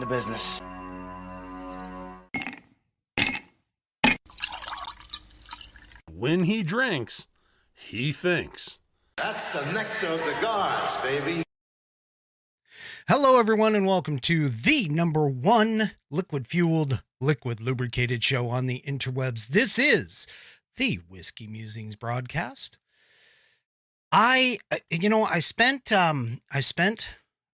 to business. When he drinks, he thinks. That's the nectar of the gods, baby. Hello, everyone, and welcome to the #1 liquid-fueled, liquid-lubricated show on the interwebs. This is the Whiskey Musings broadcast. I spent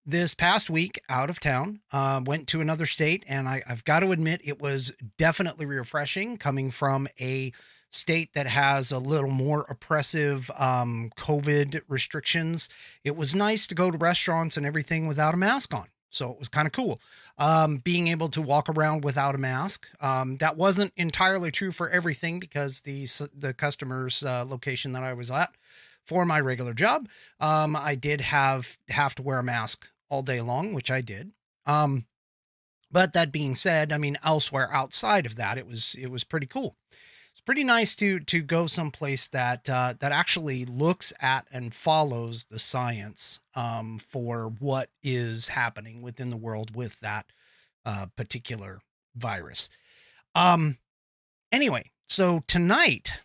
this past week out of town, went to another state, and I've got to admit it was definitely refreshing coming from a state that has a little more oppressive COVID restrictions. It was nice to go to restaurants and everything without a mask on. So it was kind of cool being able to walk around without a mask. That wasn't entirely true for everything because the customer's location that I was at for my regular job, I did have to wear a mask all day long, which I did. But that being said, I mean, elsewhere outside of that, it was pretty cool. It's pretty nice to go someplace that actually looks at and follows the science for what is happening within the world with that particular virus. Anyway, so tonight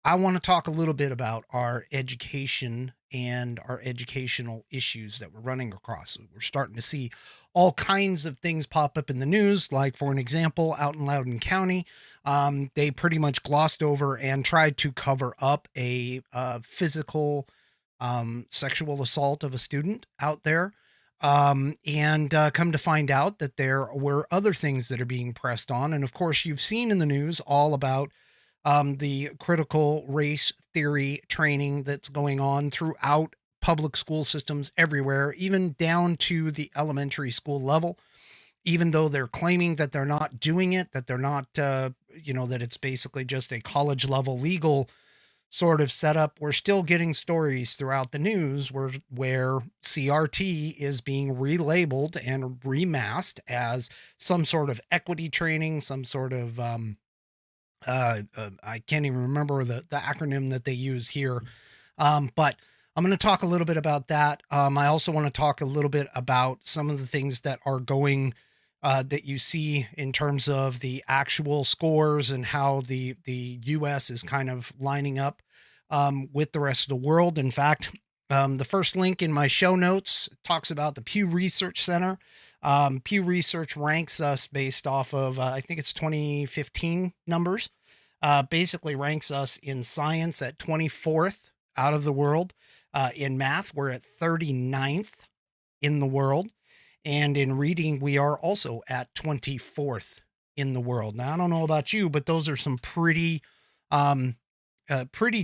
I want to talk a little bit about our education and our educational issues that we're running across. We're starting to see all kinds of things pop up in the news. Like, for an example, out in Loudoun County, they pretty much glossed over and tried to cover up a physical sexual assault of a student out there. And come to find out that there were other things that are being pressed on. And of course, you've seen in the news all about the critical race theory training that's going on throughout public school systems everywhere, even down to the elementary school level, even though they're claiming that they're not doing it, that they're not, that it's basically just a college level legal sort of setup. We're still getting stories throughout the news where CRT is being relabeled and remasked as some sort of equity training, some sort of, I can't even remember the acronym that they use here. But I'm going to talk a little bit about that. I also want to talk a little bit about some of the things that are going, that you see in terms of the actual scores and how the US is kind of lining up, with the rest of the world. In fact, the first link in my show notes talks about the Pew Research Center. Pew Research ranks us based off of, I think it's 2015 numbers, basically ranks us in science at 24th out of the world. In math, we're at 39th in the world. And in reading, we are also at 24th in the world. Now, I don't know about you, but those are some pretty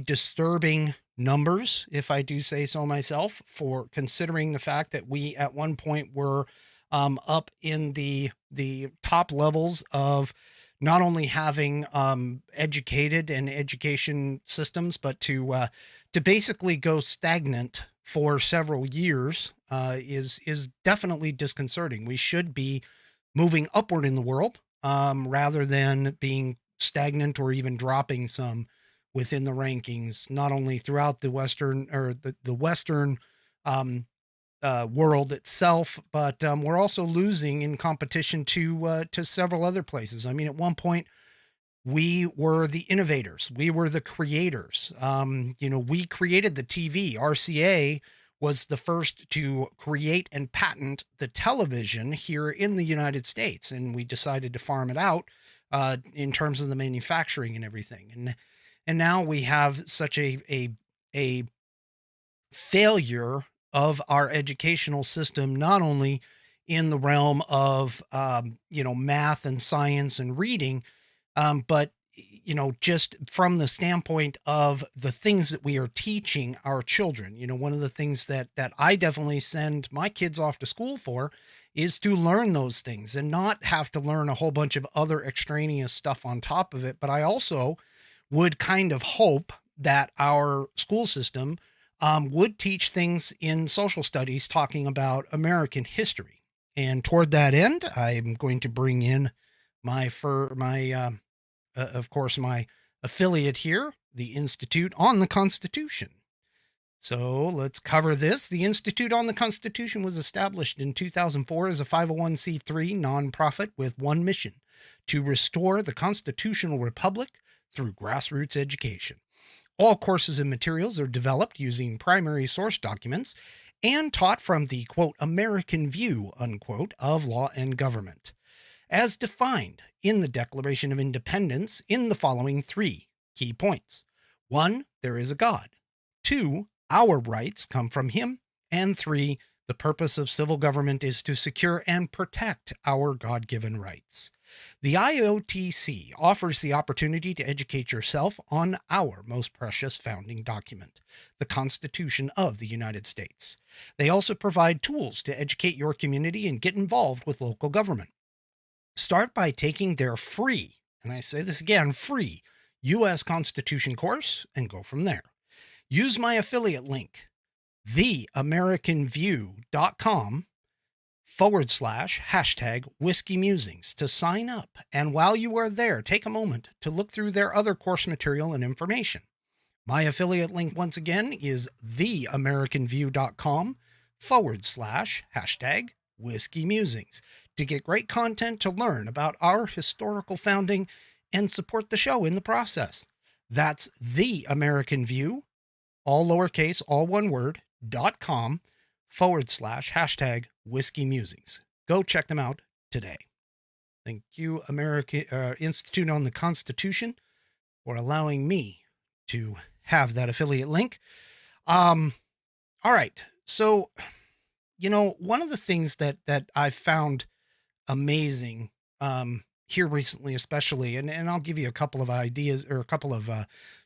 disturbing numbers, if I do say so myself, for considering the fact that we at one point were up in the top levels of not only having educated and education systems, but to basically go stagnant for several years is definitely disconcerting. We should be moving upward in the world rather than being stagnant or even dropping some within the rankings, not only throughout the Western or the Western world itself, but we're also losing in competition to several other places. I mean, at one point, we were the innovators. We were the creators. We created the TV. RCA was the first to create and patent the television here in the United States, and we decided to farm it out in terms of the manufacturing and everything. And now we have such a failure of our educational system, not only in the realm of, math and science and reading, but, just from the standpoint of the things that we are teaching our children. One of the things that I definitely send my kids off to school for is to learn those things and not have to learn a whole bunch of other extraneous stuff on top of it. But I also would kind of hope that our school system would teach things in social studies talking about American history. And toward that end, I'm going to bring in my affiliate here, the Institute on the Constitution. So let's cover this. The Institute on the Constitution was established in 2004 as a 501c3 nonprofit with one mission: to restore the constitutional republic through grassroots education. All courses and materials are developed using primary source documents and taught from the, quote, American view, unquote, of law and government, as defined in the Declaration of Independence in the following three key points. 1, there is a God. 2, our rights come from him. And 3, the purpose of civil government is to secure and protect our God-given rights. The IOTC offers the opportunity to educate yourself on our most precious founding document, the Constitution of the United States. They also provide tools to educate your community and get involved with local government. Start by taking their free, and I say this again, free U.S. Constitution course and go from there. Use my affiliate link, theamericanview.com/#Whiskey Musings to sign up. And while you are there, take a moment to look through their other course material and information. My affiliate link, once again, is theamericanview.com/#Whiskey Musings to get great content to learn about our historical founding and support the show in the process. That's The American View, all lowercase, all one word, .com/#Whiskey Musings. Go check them out today. Thank you, American Institute on the Constitution, for allowing me to have that affiliate link. All right. So, one of the things that I've found amazing here recently, especially, and I'll give you a couple of ideas or a couple of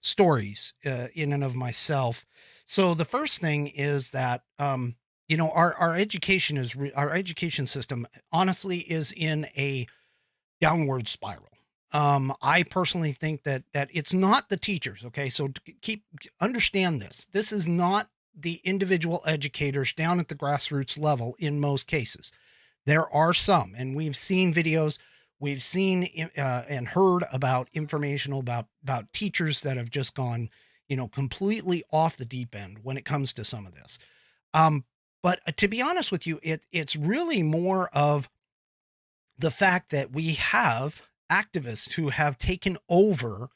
stories in and of myself. So the first thing is that our education our education system honestly is in a downward spiral. I personally think that it's not the teachers. Okay, so understand this. This is not the individual educators down at the grassroots level in most cases. There are some, and we've seen videos. We've seen and heard about information about teachers that have just gone, completely off the deep end when it comes to some of this. But to be honest with you, it's really more of the fact that we have activists who have taken over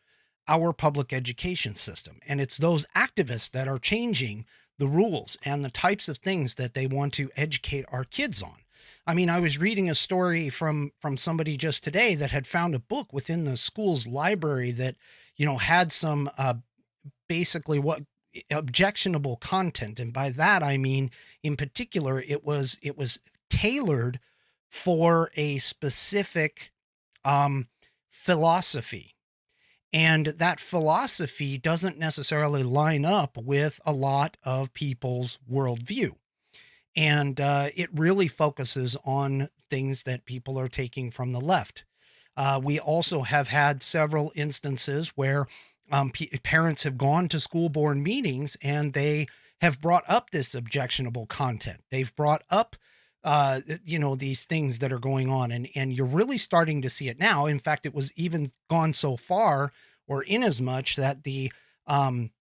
our public education system. And it's those activists that are changing the rules and the types of things that they want to educate our kids on. I mean, I was reading a story from somebody just today that had found a book within the school's library that, had some basically what objectionable content. And by that, I mean, in particular, it was tailored for a specific philosophy. And that philosophy doesn't necessarily line up with a lot of people's worldview. And it really focuses on things that people are taking from the left. We also have had several instances where parents have gone to school board meetings and they have brought up this objectionable content. They've brought up, these things that are going on, and you're really starting to see it now. In fact, it was even gone so far, or in as much that I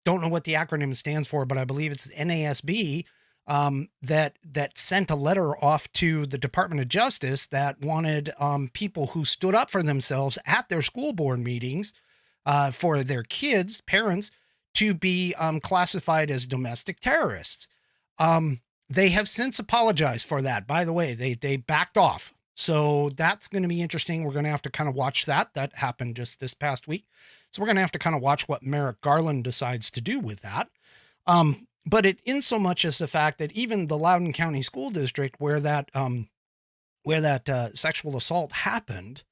don't know what the acronym stands for, but I believe it's NASB. That sent a letter off to the Department of Justice that wanted people who stood up for themselves at their school board meetings for their kids, parents, to be classified as domestic terrorists. They have since apologized for that. By the way, they backed off. So that's going to be interesting. We're going to have to kind of watch that. That happened just this past week. So we're going to have to kind of watch what Merrick Garland decides to do with that. But it in so much as the fact that even the Loudoun County School District, where that sexual assault happened,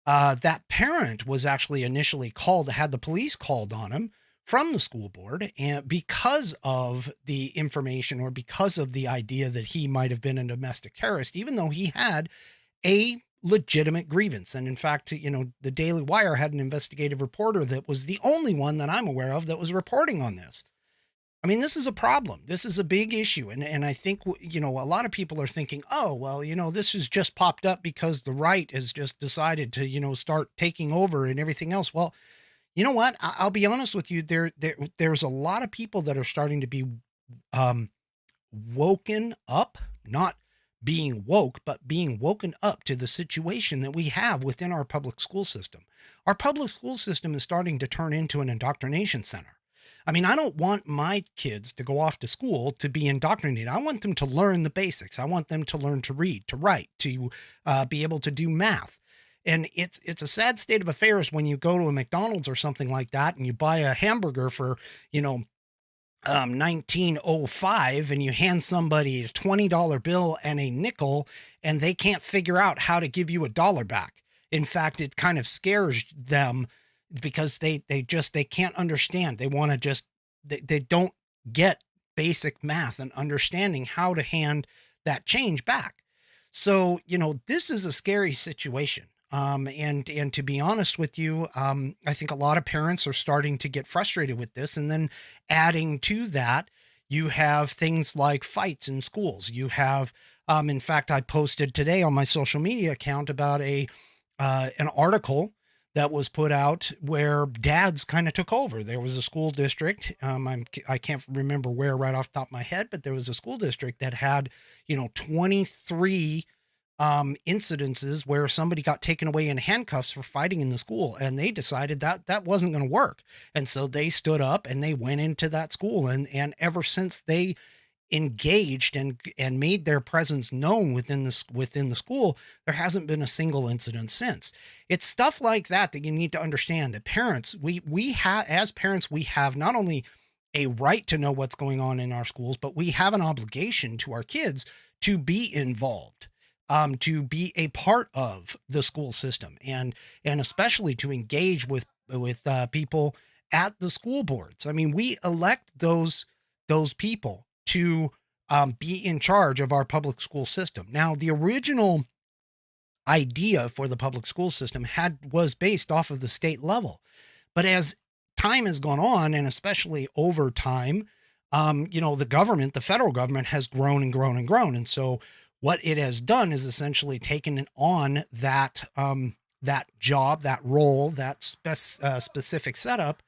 that parent was actually initially had the police called on him from the school board, and because of the information or because of the idea that he might have been a domestic terrorist, even though he had a legitimate grievance. And in fact, the Daily Wire had an investigative reporter that was the only one that I'm aware of that was reporting on this. I mean, this is a problem. This is a big issue. And I think, a lot of people are thinking, oh, well, this has just popped up because the right has just decided to, start taking over and everything else. Well, You know what? I'll be honest with you. There's a lot of people that are starting to be um, woken up, not being woke, but being woken up to the situation that we have within our public school system. Our public school system is starting to turn into an indoctrination center. I mean, I don't want my kids to go off to school to be indoctrinated. I want them to learn the basics. I want them to learn to read, to write, to be able to do math. And it's a sad state of affairs when you go to a McDonald's or something like that and you buy a hamburger for, you know, 1905, and you hand somebody a $20 bill and a nickel and they can't figure out how to give you a dollar back. In fact, it kind of scares them because they can't understand. They want to just, they don't get basic math and understanding how to hand that change back. So, you know, this is a scary situation. And to be honest with you, I think a lot of parents are starting to get frustrated with this. And then adding to that, you have things like fights in schools. You have, in fact, I posted today on my social media account about an article that was put out where dads kind of took over. There was a school district. I can't remember where right off the top of my head, but there was a school district that had, 23 incidences where somebody got taken away in handcuffs for fighting in the school, and they decided that that wasn't going to work. And so they stood up and they went into that school, and ever since they engaged and made their presence known within the school, there hasn't been a single incident since. It's stuff like that you need to understand. That parents, we have, as parents, we have not only a right to know what's going on in our schools, but we have an obligation to our kids to be involved, to be a part of the school system, and especially to engage with people at the school boards. I mean, we elect those people to be in charge of our public school system. Now, the original idea for the public school system was based off of the state level, but as time has gone on, and especially over time, the government, the federal government, has grown and grown and grown, and so what it has done is essentially taken on that job, that role, that specific setup,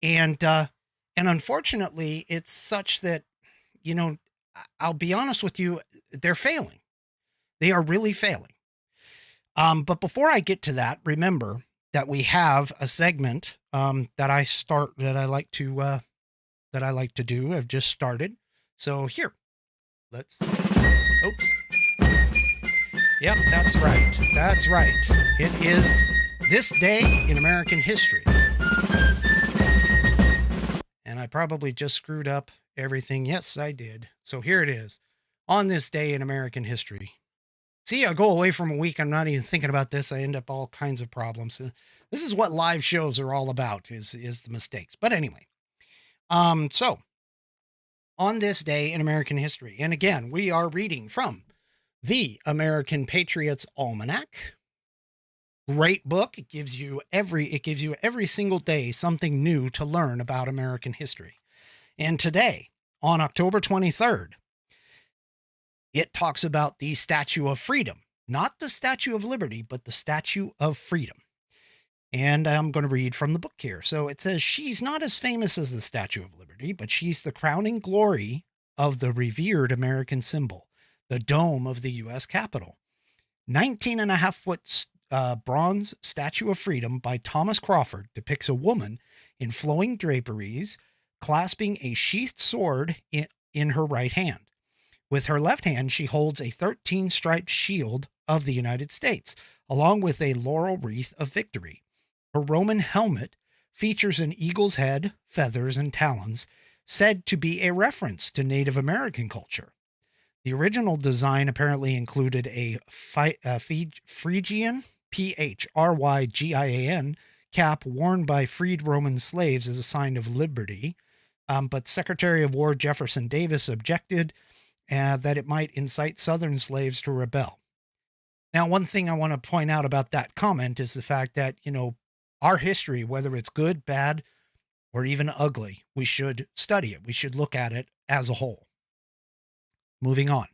and unfortunately, it's such that, I'll be honest with you, they're failing. They are really failing. But before I get to that, remember that we have a segment that I like to do. I've just started. So here, oops. Yep, that's right. That's right. It is This Day in American History. And I probably just screwed up everything. Yes, I did. So here it is. On this day in American history. See, I go away from a week. I'm not even thinking about this. I end up all kinds of problems. This is what live shows are all about, is the mistakes. But anyway, so on this day in American history, and again, we are reading from the American Patriots Almanac. Great book. It gives you every single day something new to learn about American history. And today, on October 23rd, it talks about the Statue of Freedom, not the Statue of Liberty, but the Statue of Freedom. And I'm going to read from the book here. So it says, she's not as famous as the Statue of Liberty, but she's the crowning glory of the revered American symbol, the dome of the U.S. Capitol. 19.5-foot bronze Statue of Freedom by Thomas Crawford depicts a woman in flowing draperies clasping a sheathed sword in her right hand. With her left hand, she holds a 13-striped shield of the United States, along with a laurel wreath of victory. Her Roman helmet features an eagle's head, feathers, and talons, said to be a reference to Native American culture. The original design apparently included a Phrygian, Phrygian, cap worn by freed Roman slaves as a sign of liberty, but Secretary of War Jefferson Davis objected that it might incite Southern slaves to rebel. Now, one thing I want to point out about that comment is the fact that, our history, whether it's good, bad, or even ugly, we should study it. We should look at it as a whole. Moving on.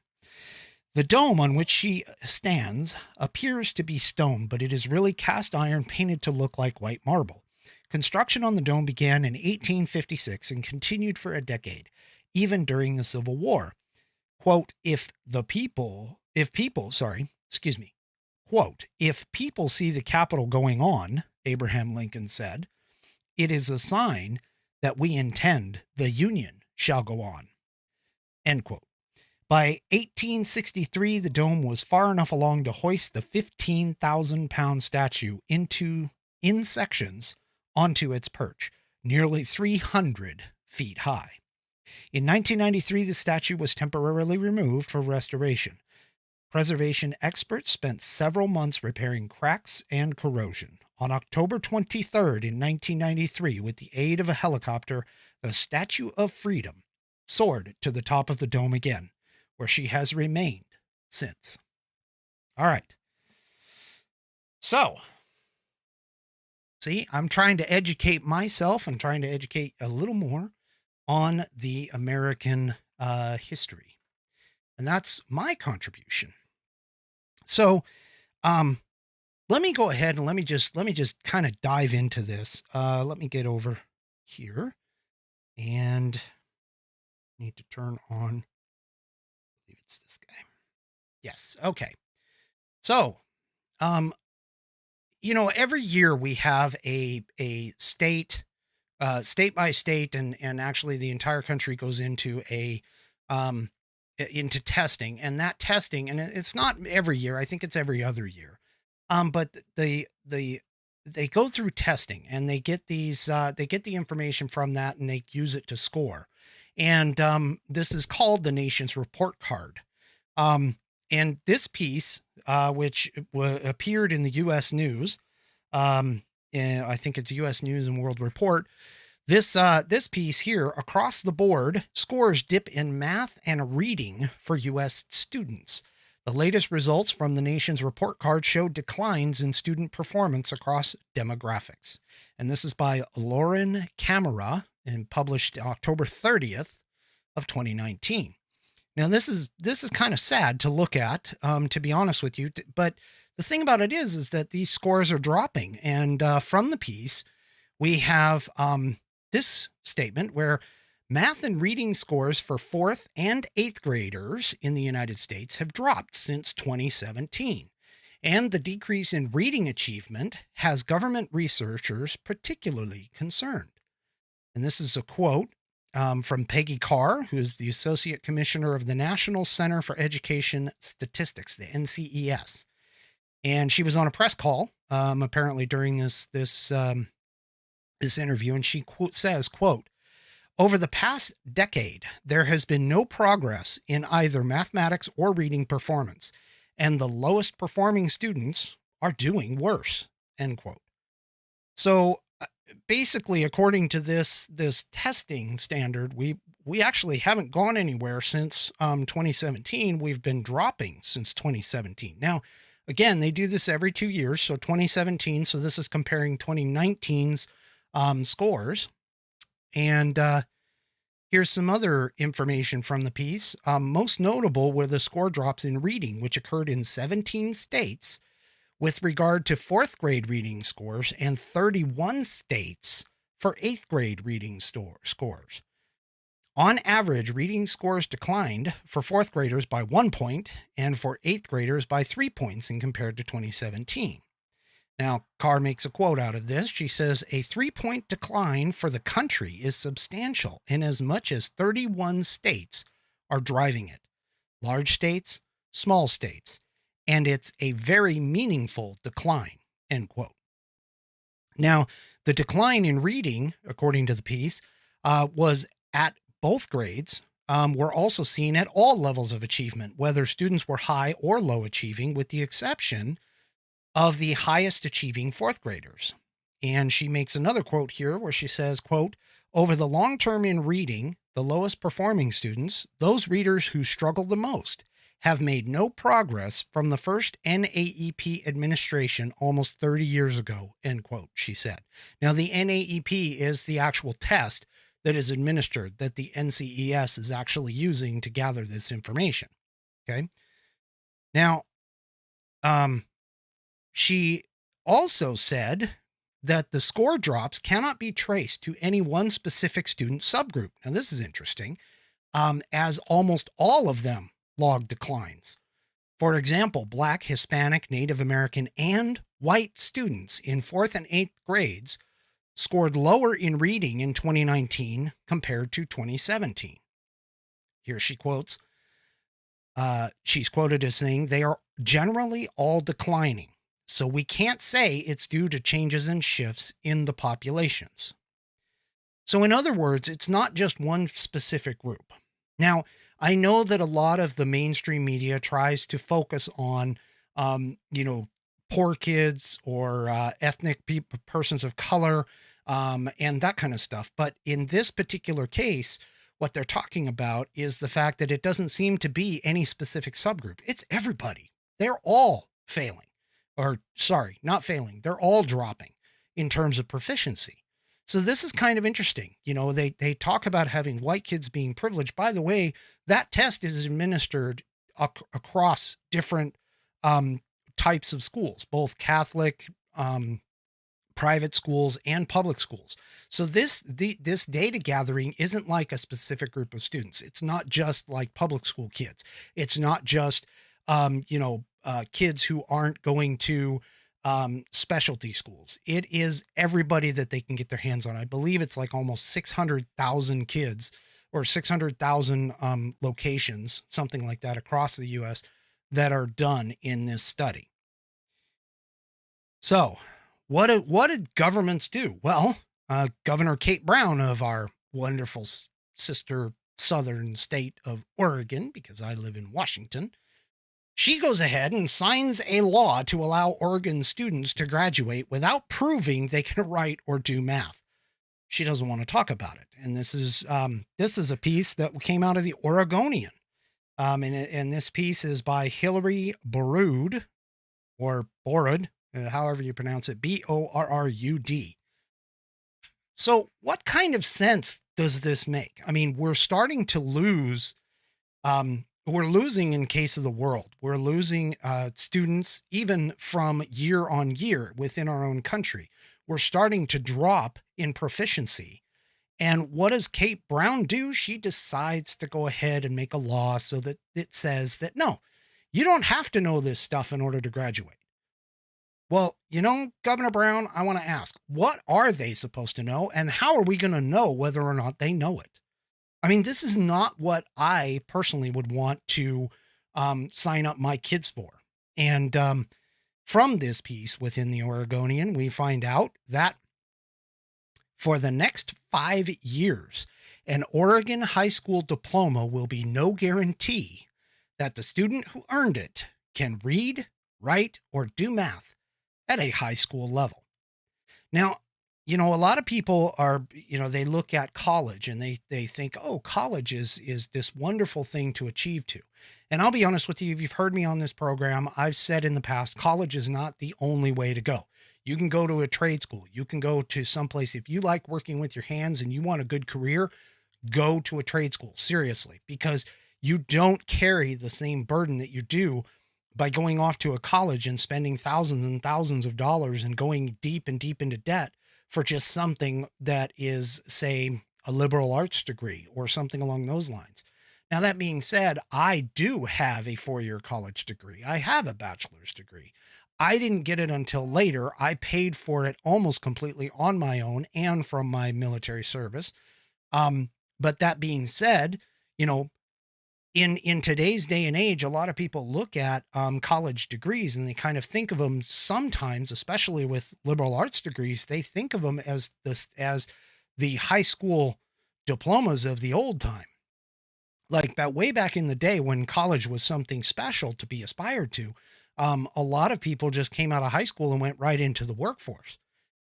The dome on which she stands appears to be stone, but it is really cast iron painted to look like white marble. Construction on the dome began in 1856 and continued for a decade, even during the Civil War. Quote, quote, if people see the Capitol going on, Abraham Lincoln said, it is a sign that we intend the Union shall go on, end quote. By 1863, the dome was far enough along to hoist the 15,000-pound statue in sections onto its perch, nearly 300 feet high. In 1993, the statue was temporarily removed for restoration. Preservation experts spent several months repairing cracks and corrosion. On October 23rd in 1993, with the aid of a helicopter, the Statue of Freedom soared to the top of the dome again, where she has remained since. All right. So, see, I'm trying to educate myself. I'm trying to educate a little more on the American history. And that's my contribution. So, let me go ahead and let me just kind of dive into this. Let me get over here and need to turn on. I believe it's this guy. Yes. Okay. So, every year we have a state by state, and actually the entire country goes into into testing, and that testing, and it's not every year. I think it's every other year. But they go through testing, and they get they get the information from that, and they use it to score. And this is called the nation's report card. And this piece, which appeared in the U.S. News, I think it's U.S. News and World Report. This piece here, across the board, scores dip in math and reading for U.S. students. The latest results from the nation's report card show declines in student performance across demographics. And this is by Lauren Camera and published October 30th of 2019. Now, this is kind of sad to look at, to be honest with you. But the thing about it is that these scores are dropping. And from the piece, we have this statement where math and reading scores for 4th and 8th graders in the United States have dropped since 2017. And the decrease in reading achievement has government researchers particularly concerned. And this is a quote from Peggy Carr, who is the Associate Commissioner of the National Center for Education Statistics, the NCES. And she was on a press call, apparently during this interview, and she says, quote, over the past decade, there has been no progress in either mathematics or reading performance, and the lowest performing students are doing worse, end quote. So basically, according to this testing standard, we actually haven't gone anywhere since 2017. We've been dropping since 2017. Now, again, they do this every 2 years. So 2017. So this is comparing 2019's scores. And here's some other information from the piece. Most notable were the score drops in reading, which occurred in 17 states with regard to 4th grade reading scores, and 31 states for 8th grade reading scores. On average, reading scores declined for 4th graders by 1 point and for 8th graders by 3 points in compared to 2017. Now, Carr makes a quote out of this. She says, a 3-point decline for the country is substantial, in as much as 31 states are driving it. Large states, small states. And it's a very meaningful decline, end quote. Now, the decline in reading, according to the piece, was at both grades, were also seen at all levels of achievement, whether students were high or low achieving, with the exception of the highest achieving 4th graders. And she makes another quote here where she says, quote, over the long term in reading, the lowest performing students, those readers who struggle the most, have made no progress from the first NAEP administration almost 30 years ago, end quote, she said. Now, the NAEP is the actual test that is administered that the NCES is actually using to gather this information. Okay. Now, she also said that the score drops cannot be traced to any one specific student subgroup. Now, this is interesting, as almost all of them log declines. For example, Black, Hispanic, Native American, and white students in 4th and 8th grades scored lower in reading in 2019 compared to 2017. Here she quotes, she's quoted as saying, "They are generally all declining, so we can't say it's due to changes and shifts in the populations." So in other words, it's not just one specific group. Now, I know that a lot of the mainstream media tries to focus on, poor kids or ethnic people, persons of color, and that kind of stuff. But in this particular case, what they're talking about is the fact that it doesn't seem to be any specific subgroup. It's everybody. They're all failing, or sorry, not failing. They're all dropping in terms of proficiency. So this is kind of interesting. They talk about having white kids being privileged. By the way, that test is administered across different types of schools, both Catholic, private schools, and public schools. So this data gathering isn't like a specific group of students. It's not just like public school kids. It's not just kids who aren't going to specialty schools. It is everybody that they can get their hands on. I believe it's like almost 600,000 kids or 600,000 locations, something like that, across the U.S. that are done in this study. So what did governments do? Well, Governor Kate Brown of our wonderful sister southern state of Oregon, because I live in Washington, she goes ahead and signs a law to allow Oregon students to graduate without proving they can write or do math. She doesn't want to talk about it. And this is a piece that came out of the Oregonian. And this piece is by Hillary Borrud, or Borrud, however you pronounce it, Borrud. So what kind of sense does this make? I mean, we're starting to lose, we're losing in case of the world. We're losing students even from year on year within our own country. We're starting to drop in proficiency. And what does Kate Brown do? She decides to go ahead and make a law so that it says that, no, you don't have to know this stuff in order to graduate. Well, Governor Brown, I want to ask, what are they supposed to know? And how are we going to know whether or not they know it? I mean, this is not what I personally would want to sign up my kids for. And from this piece within the Oregonian, we find out that for the next 5 years, an Oregon high school diploma will be no guarantee that the student who earned it can read, write, or do math at a high school level. Now, a lot of people are, they look at college and they think, oh, college is this wonderful thing to achieve to. And I'll be honest with you, if you've heard me on this program, I've said in the past, college is not the only way to go. You can go to a trade school. You can go to someplace. If you like working with your hands and you want a good career, go to a trade school, seriously, because you don't carry the same burden that you do by going off to a college and spending thousands and thousands of dollars and going deep and deep into debt for just something that is, say, a liberal arts degree or something along those lines. Now, that being said, I do have a 4-year college degree. I have a bachelor's degree. I didn't get it until later. I paid for it almost completely on my own and from my military service. But that being said, in today's day and age, a lot of people look at college degrees and they kind of think of them sometimes, especially with liberal arts degrees, they think of them as the high school diplomas of the old time. Like that way back in the day when college was something special to be aspired to, a lot of people just came out of high school and went right into the workforce.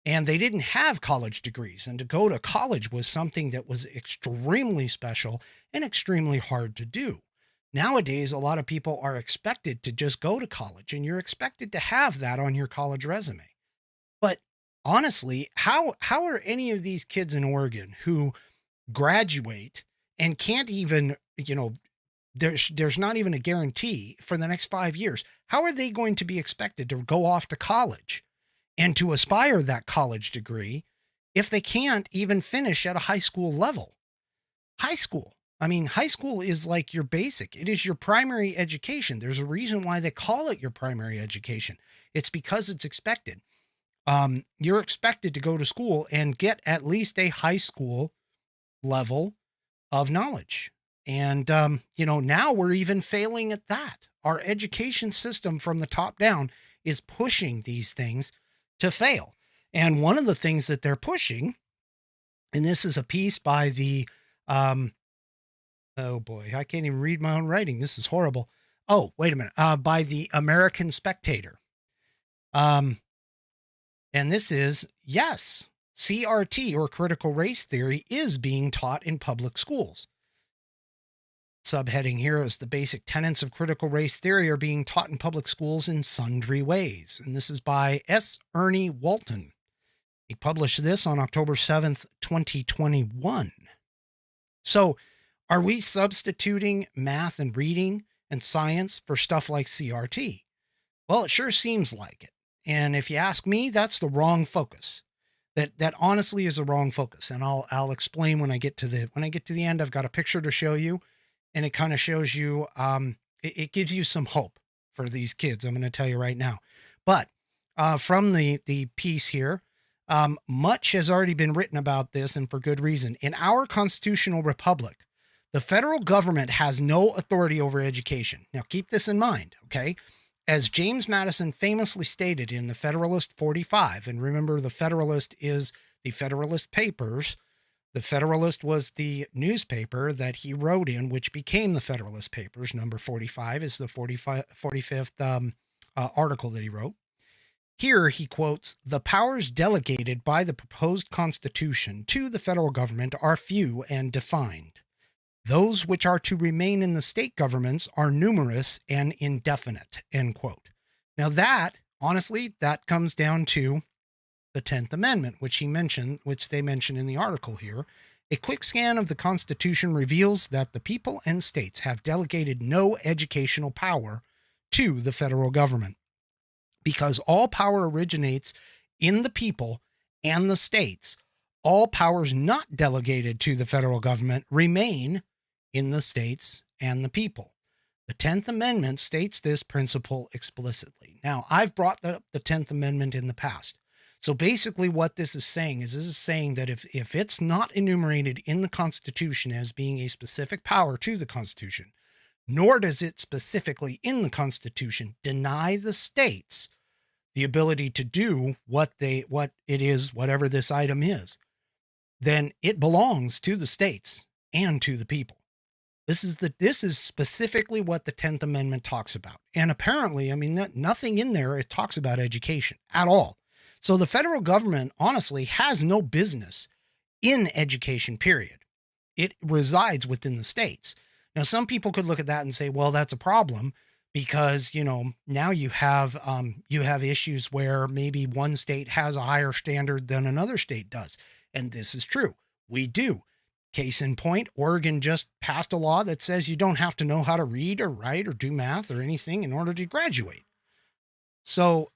And they didn't have college degrees. And to go to college was something that was extremely special and extremely hard to do. Nowadays, a lot of people are expected to just go to college, and you're expected to have that on your college resume. But honestly, how are any of these kids in Oregon who graduate and can't even, there's not even a guarantee for the next 5 years, how are they going to be expected to go off to college and to aspire that college degree if they can't even finish at a high school level. High school. I mean, high school is like your basic. It is your primary education. There's a reason why they call it your primary education. It's because it's expected. You're expected to go to school and get at least a high school level of knowledge. And, now we're even failing at that. Our education system from the top down is pushing these things to fail. And one of the things that they're pushing, and this is a piece by the, oh boy, I can't even read my own writing. This is horrible. Oh, wait a minute. By the American Spectator. And this is, yes, CRT or critical race theory is being taught in public schools. Subheading here is the basic tenets of critical race theory are being taught in public schools in sundry ways. And this is by S. Ernie Walton. He published this on October 7th, 2021. So are we substituting math and reading and science for stuff like CRT? Well, it sure seems like it. And if you ask me, that's the wrong focus. That honestly is the wrong focus. And I'll explain when I get to the end. I've got a picture to show you, and it kind of shows you, it gives you some hope for these kids. I'm going to tell you right now. But from the piece here, much has already been written about this, and for good reason. In our constitutional republic, the federal government has no authority over education. Now, keep this in mind, okay? As James Madison famously stated in the Federalist 45, and remember, the Federalist is the Federalist Papers. The Federalist was the newspaper that he wrote in, which became the Federalist Papers. Number 45 is the 45th article that he wrote. Here he quotes, "The powers delegated by the proposed Constitution to the federal government are few and defined. Those which are to remain in the state governments are numerous and indefinite," end quote. Now that, honestly, that comes down to the 10th Amendment, which they mention in the article here. A quick scan of the Constitution reveals that the people and states have delegated no educational power to the federal government, because all power originates in the people and the states. All powers not delegated to the federal government remain in the states and the people. The 10th Amendment states this principle explicitly. Now, I've brought up the 10th Amendment in the past. So basically what this is saying that if it's not enumerated in the Constitution as being a specific power to the Constitution, nor does it specifically in the Constitution deny the states the ability to do whatever this item is, then it belongs to the states and to the people. This is specifically what the 10th Amendment talks about. And apparently, I mean, nothing in there, it talks about education at all. So the federal government honestly has no business in education, period. It resides within the states. Now, some people could look at that and say, well, that's a problem because, now you have issues where maybe one state has a higher standard than another state does. And this is true. We do. Case in point, Oregon just passed a law that says you don't have to know how to read or write or do math or anything in order to graduate. So,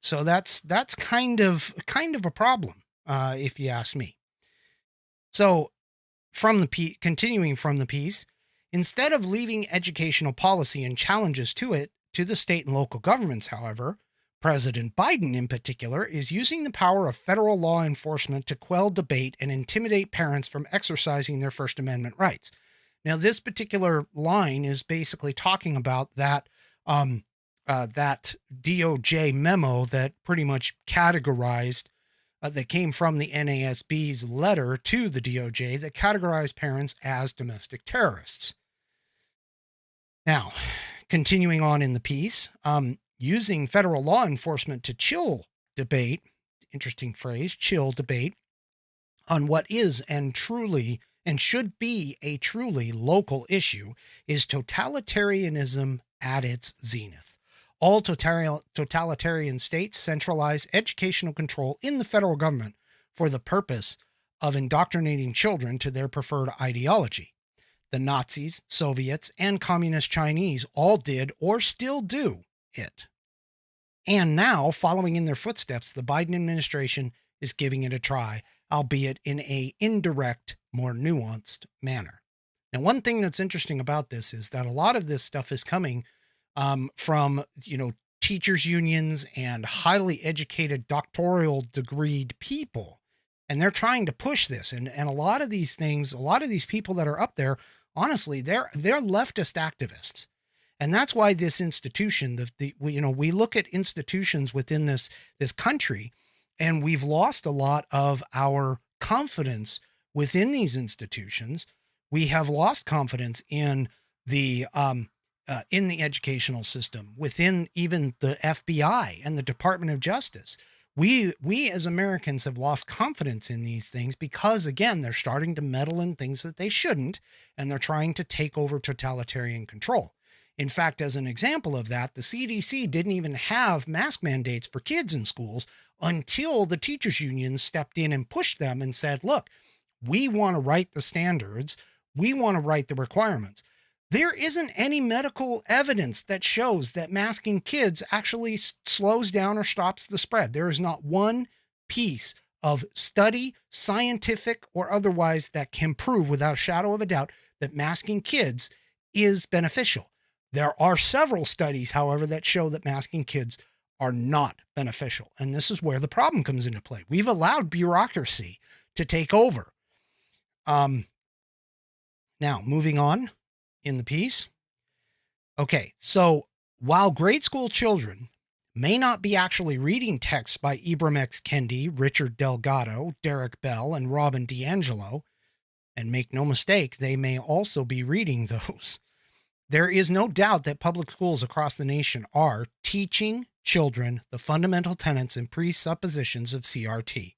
so that's kind of a problem, if you ask me. So, continuing from the piece, instead of leaving educational policy and challenges to the state and local governments, however, President Biden, in particular, is using the power of federal law enforcement to quell debate and intimidate parents from exercising their First Amendment rights. Now, this particular line is basically talking about that DOJ memo that pretty much categorized, that came from the NASB's letter to the DOJ that categorized parents as domestic terrorists. Now, continuing on in the piece, using federal law enforcement to chill debate, interesting phrase, chill debate, on what is and should be a truly local issue is totalitarianism at its zenith. All totalitarian states centralize educational control in the federal government for the purpose of indoctrinating children to their preferred ideology. The Nazis, Soviets, and Communist Chinese all did or still do it. And now, following in their footsteps, the Biden administration is giving it a try, albeit in a indirect, more nuanced manner. Now, one thing that's interesting about this is that a lot of this stuff is coming from, teachers unions and highly educated doctoral degreed people. And they're trying to push this. And a lot of these things, a lot of these people that are up there, honestly, they're leftist activists. And that's why this institution, we look at institutions within this country, and we've lost a lot of our confidence within these institutions. We have lost confidence in the educational system, within even the FBI and the Department of Justice. We as Americans have lost confidence in these things because, again, they're starting to meddle in things that they shouldn't, and they're trying to take over totalitarian control. In fact, as an example of that, the CDC didn't even have mask mandates for kids in schools until the teachers union stepped in and pushed them and said, look, we want to write the standards. We want to write the requirements. There isn't any medical evidence that shows that masking kids actually slows down or stops the spread. There is not one piece of study, scientific or otherwise, that can prove without a shadow of a doubt that masking kids is beneficial. There are several studies, however, that show that masking kids are not beneficial. And this is where the problem comes into play. We've allowed bureaucracy to take over. Now, moving on in the piece. Okay, so while grade school children may not be actually reading texts by Ibram X. Kendi, Richard Delgado, Derek Bell, and Robin DiAngelo, and make no mistake, they may also be reading those, there is no doubt that public schools across the nation are teaching children the fundamental tenets and presuppositions of CRT.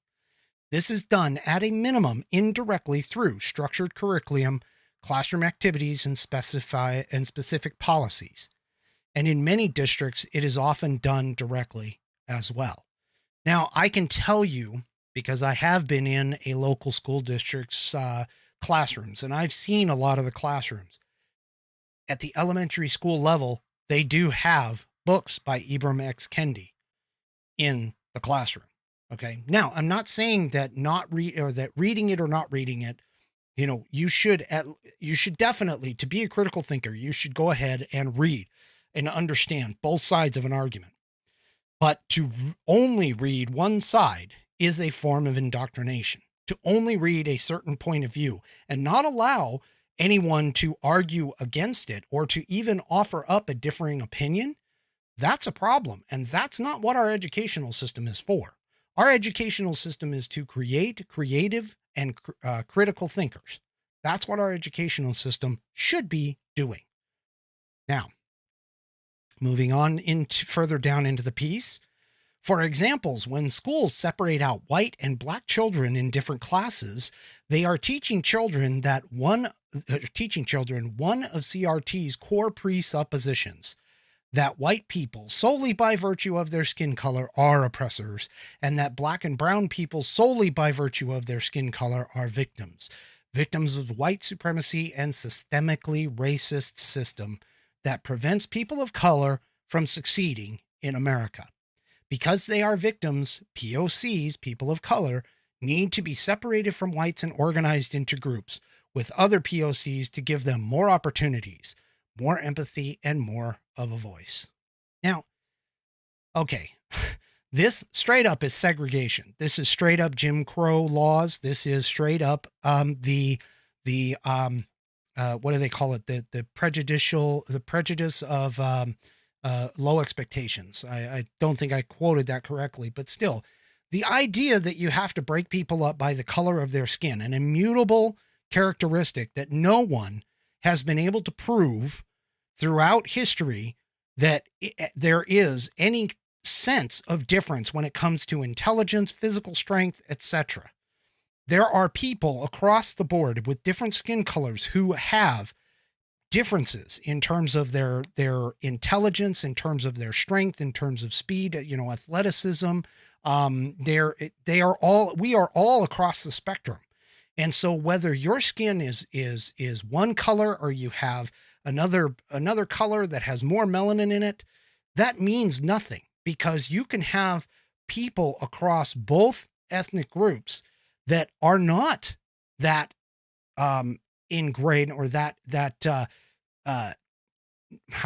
This is done at a minimum indirectly through structured curriculum, classroom activities, and specific policies. And in many districts, it is often done directly as well. Now, I can tell you, because I have been in a local school district's classrooms, and I've seen a lot of the classrooms. At the elementary school level, they do have books by Ibram X. Kendi in the classroom. Okay. Now, I'm not saying that that reading it or not reading it, you should definitely, to be a critical thinker, you should go ahead and read and understand both sides of an argument. But to only read one side is a form of indoctrination. To only read a certain point of view and not allow anyone to argue against it or to even offer up a differing opinion, that's a problem. And that's not what our educational system is for. Our educational system is to create creative and critical thinkers. That's what our educational system should be doing. Now, moving on further down into the piece. For examples, when schools separate out white and black children in different classes, they are teaching children one of CRT's core presuppositions, that white people, solely by virtue of their skin color, are oppressors, and that black and brown people, solely by virtue of their skin color, are victims of white supremacy and systemically racist system that prevents people of color from succeeding in America. Because they are victims, POCs, people of color, need to be separated from whites and organized into groups with other POCs to give them more opportunities, more empathy, and more of a voice. Now, okay, this straight up is segregation. This is straight up Jim Crow laws. This is straight up what do they call it? The prejudice of low expectations. I don't think I quoted that correctly, but still, the idea that you have to break people up by the color of their skin, an immutable characteristic that no one has been able to prove throughout history that there is any sense of difference when it comes to intelligence, physical strength, etc. There are people across the board with different skin colors who have differences in terms of their intelligence, in terms of their strength, in terms of speed, athleticism. We are all across the spectrum. And so whether your skin is one color or you have another color that has more melanin in it, that means nothing, because you can have people across both ethnic groups that are not that ingrained or that I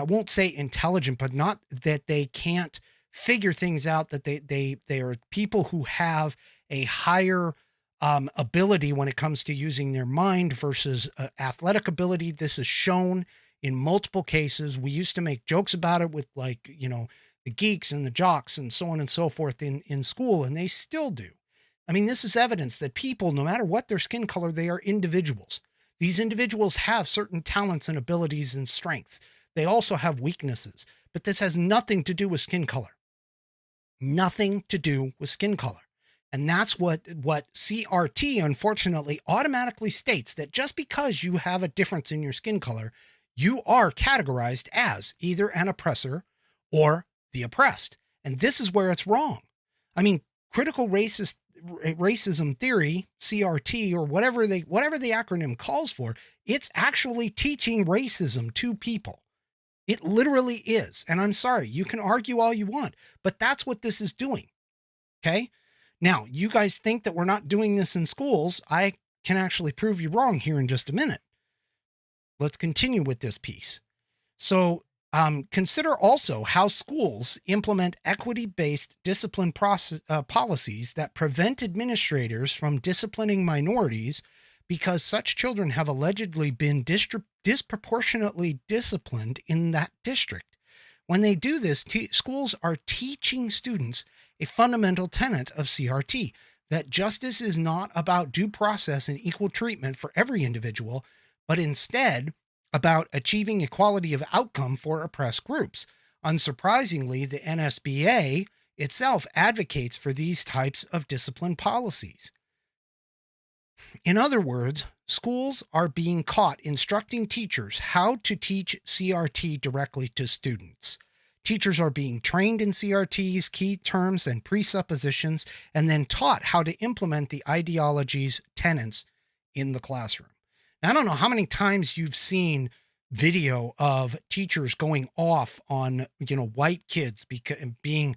won't say intelligent, but not that they can't figure things out, that they are people who have a higher ability when it comes to using their mind versus athletic ability. This is shown in multiple cases. We used to make jokes about it with, like, you know, the geeks and the jocks and so on and so forth in school, and they still do. I mean, this is evidence that people, no matter what their skin color, they are individuals. These individuals have certain talents and abilities and strengths. They also have weaknesses, but this has nothing to do with skin color. Nothing to do with skin color. And that's what CRT, unfortunately, automatically states, that just because you have a difference in your skin color, you are categorized as either an oppressor or the oppressed. And this is where it's wrong. I mean, critical racism theory, CRT, or whatever the acronym calls for, it's actually teaching racism to people. It literally is. And I'm sorry, you can argue all you want, but that's what this is doing. Okay. Now, you guys think that we're not doing this in schools. I can actually prove you wrong here in just a minute. Let's continue with this piece. So consider also how schools implement equity-based discipline policies that prevent administrators from disciplining minorities, because such children have allegedly been disproportionately disciplined in that district. When they do this, schools are teaching students a fundamental tenet of CRT, that justice is not about due process and equal treatment for every individual, but instead about achieving equality of outcome for oppressed groups. Unsurprisingly, the NSBA itself advocates for these types of discipline policies. In other words, schools are being caught instructing teachers how to teach CRT directly to students. Teachers are being trained in CRT's key terms and presuppositions, and then taught how to implement the ideology's tenets in the classroom. Now, I don't know how many times you've seen video of teachers going off on, white kids being,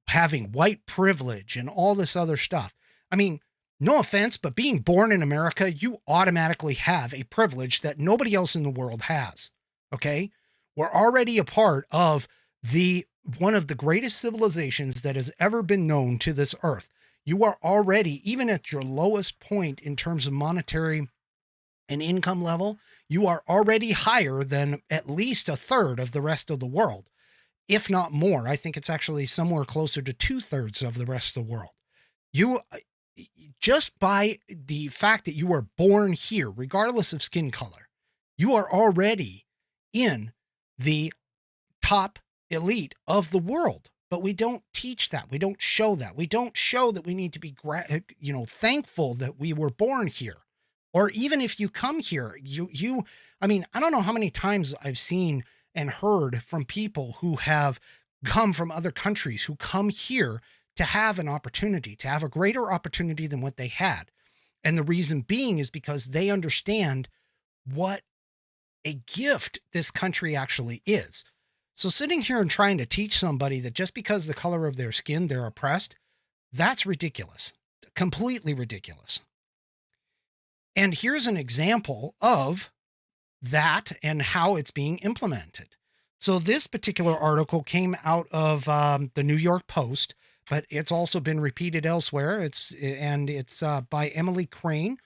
having white privilege and all this other stuff. I mean, no offense, but being born in America, you automatically have a privilege that nobody else in the world has. Okay? We're already a part of one of the greatest civilizations that has ever been known to this earth. You are already, even at your lowest point in terms of monetary and income level, you are already higher than at least a third of the rest of the world, if not more. I think it's actually somewhere closer to 2/3 of the rest of the world. You, just by the fact that you are born here, regardless of skin color, you are already in the top elite of the world. But we don't teach that. We don't show that. We don't show that we need to be, thankful that we were born here. Or even if you come here, I don't know how many times I've seen and heard from people who have come from other countries, who come here to have an opportunity, to have a greater opportunity than what they had. And the reason being is because they understand what a gift this country actually is. So sitting here and trying to teach somebody that just because the color of their skin, they're oppressed, that's ridiculous. Completely ridiculous. And here's an example of that and how it's being implemented. So this particular article came out of the New York Post, but it's also been repeated elsewhere. It's by Emily Crane.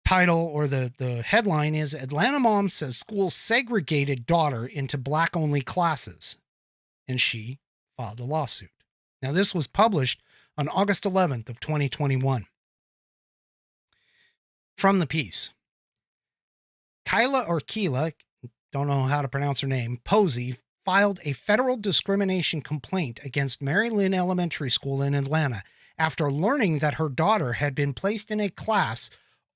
Title, or the headline is, Atlanta Mom Says School Segregated Daughter into Black-Only Classes, and she filed a lawsuit. Now, this was published on August 11th of 2021. From the piece, Keila, don't know how to pronounce her name, Posey, filed a federal discrimination complaint against Mary Lynn Elementary School in Atlanta after learning that her daughter had been placed in a class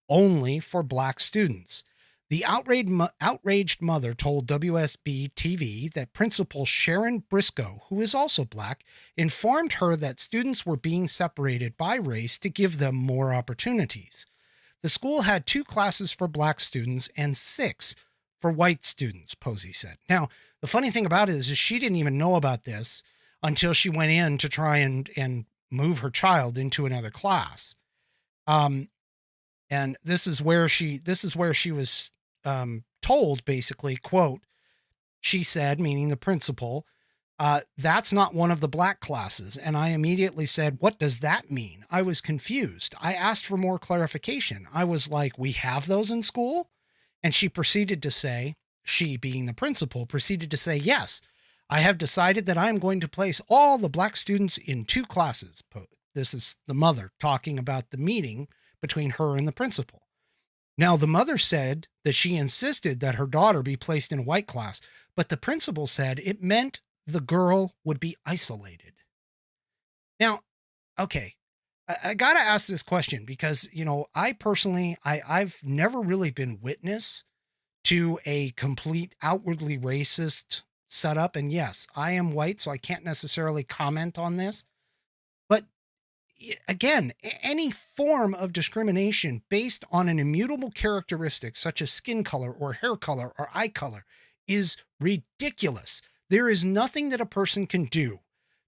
only for Black students. The outraged mother told WSB TV that Principal Sharon Briscoe, who is also Black, informed her that students were being separated by race to give them more opportunities. The school had 2 classes for Black students and 6 for white students, Posey said. Now, the funny thing about it is she didn't even know about this until she went in to try and move her child into another class. And this is where she was told, basically, quote, she said, meaning the principal, that's not one of the black classes. And I immediately said, what does that mean? I was confused. I asked for more clarification. I was like, we have those in school? And she proceeded to say, she being the principal, proceeded to say, yes, I have decided that I'm going to place all the black students in 2 classes. This is the mother talking about the meeting between her and the principal. Now, the mother said that she insisted that her daughter be placed in a white class, but the principal said it meant the girl would be isolated. Now, okay, I got to ask this question because, I personally, I've never really been witness to a complete outwardly racist setup. And yes, I am white, so I can't necessarily comment on this. But again, any form of discrimination based on an immutable characteristic such as skin color or hair color or eye color is ridiculous. There is nothing that a person can do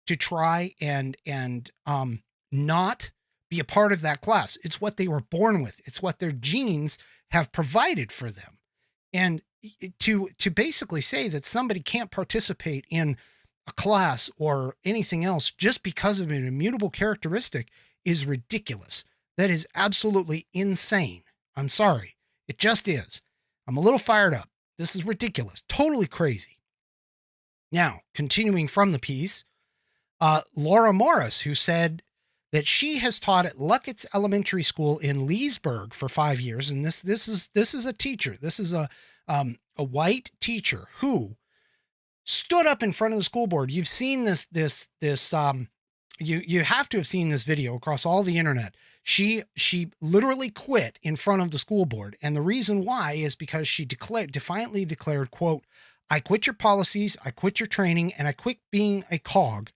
to try and not be a part of that class. It's what they were born with. It's what their genes have provided for them. And to basically say that somebody can't participate in a class or anything else just because of an immutable characteristic is ridiculous. That is absolutely insane. I'm sorry. It just is. I'm a little fired up. This is ridiculous. Totally crazy. Now, continuing from the piece, Laura Morris, who said that she has taught at Luckett's Elementary School in Leesburg for 5 years, and this is a teacher. This is a white teacher who stood up in front of the school board. You've seen this you have to have seen this video across all the internet. She literally quit in front of the school board, and the reason why is because she defiantly declared, quote, I quit your policies, I quit your training, and I quit being a cog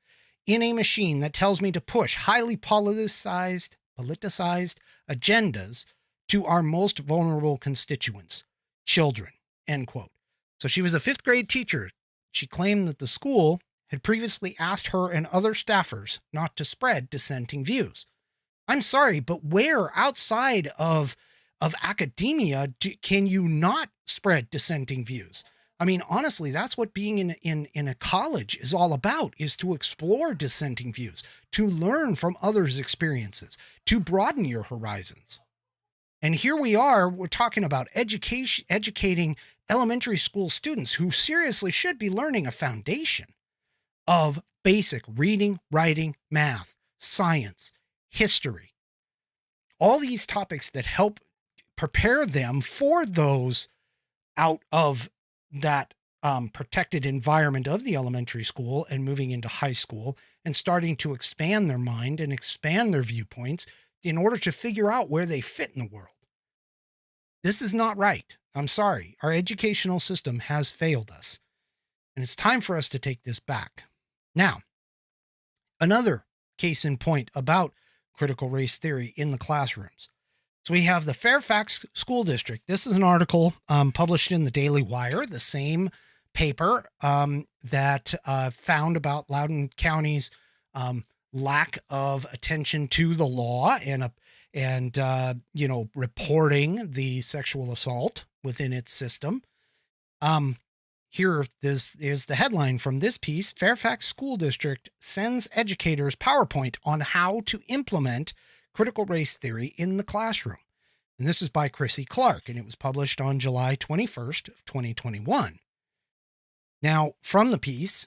in a machine that tells me to push highly politicized agendas to our most vulnerable constituents, children, end quote. So she was a 5th grade teacher. She claimed that the school had previously asked her and other staffers not to spread dissenting views. I'm sorry, but where outside of academia can you not spread dissenting views? I mean, honestly, that's what being in a college is all about, is to explore dissenting views, to learn from others' experiences, to broaden your horizons. And here we're talking about educating elementary school students who seriously should be learning a foundation of basic reading, writing, math, science, history, all these topics that help prepare them for those out of that protected environment of the elementary school and moving into high school and starting to expand their mind and expand their viewpoints in order to figure out where they fit in the world. This is not right. I'm sorry. Our educational system has failed us, and it's time for us to take this back. Now, another case in point about critical race theory in the classrooms. So we have the Fairfax School District. This is an article published in the Daily Wire, the same paper that found about Loudoun County's lack of attention to the law and reporting the sexual assault within its system. Here, this is the headline from this piece. Fairfax School District sends educators PowerPoint on how to implement critical race theory in the classroom. And this is by Chrissy Clark, and it was published on July 21st of 2021. Now, from the piece,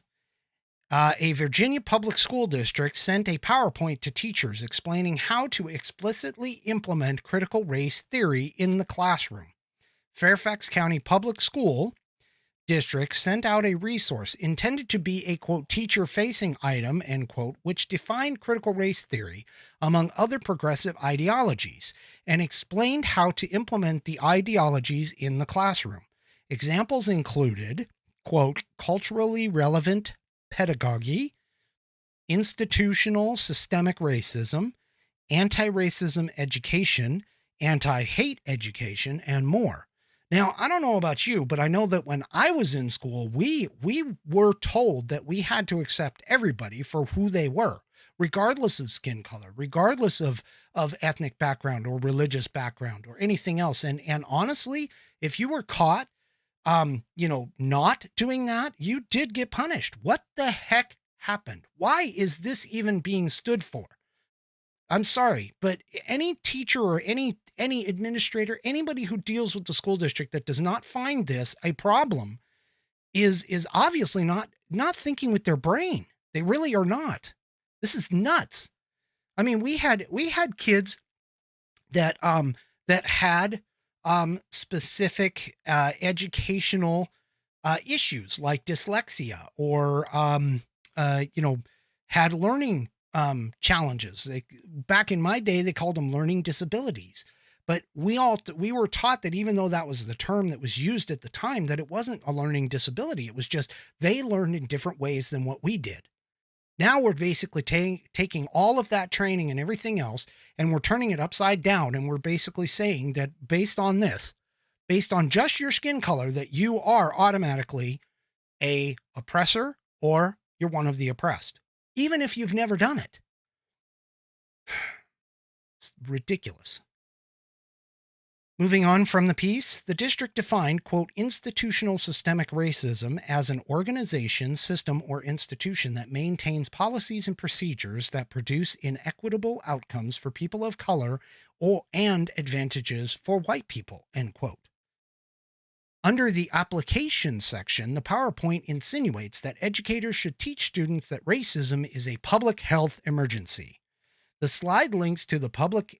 a Virginia public school district sent a PowerPoint to teachers explaining how to explicitly implement critical race theory in the classroom. Fairfax County Public School District sent out a resource intended to be a, quote, teacher-facing item, end quote, which defined critical race theory, among other progressive ideologies, and explained how to implement the ideologies in the classroom. Examples included, quote, culturally relevant pedagogy, institutional systemic racism, anti-racism education, anti-hate education, and more. Now, I don't know about you, but I know that when I was in school, we were told that we had to accept everybody for who they were, regardless of skin color, regardless of ethnic background or religious background or anything else. And honestly, if you were caught not doing that, you did get punished. What the heck happened? Why is this even being stood for? I'm sorry, but any teacher or any administrator, anybody who deals with the school district that does not find this a problem is obviously not thinking with their brain. They really are not. This is nuts. I mean, we had kids that had specific educational issues like dyslexia or had learning challenges. Back in my day, they called them learning disabilities. But we were taught that even though that was the term that was used at the time, that it wasn't a learning disability. It was just they learned in different ways than what we did. Now we're basically taking all of that training and everything else, and we're turning it upside down. And we're basically saying that based on just your skin color, that you are automatically a oppressor or you're one of the oppressed, even if you've never done it. It's ridiculous. Moving on from the piece, the district defined, quote, institutional systemic racism as an organization, system, or institution that maintains policies and procedures that produce inequitable outcomes for people of color and advantages for white people, end quote. Under the application section, the PowerPoint insinuates that educators should teach students that racism is a public health emergency. The slide links to the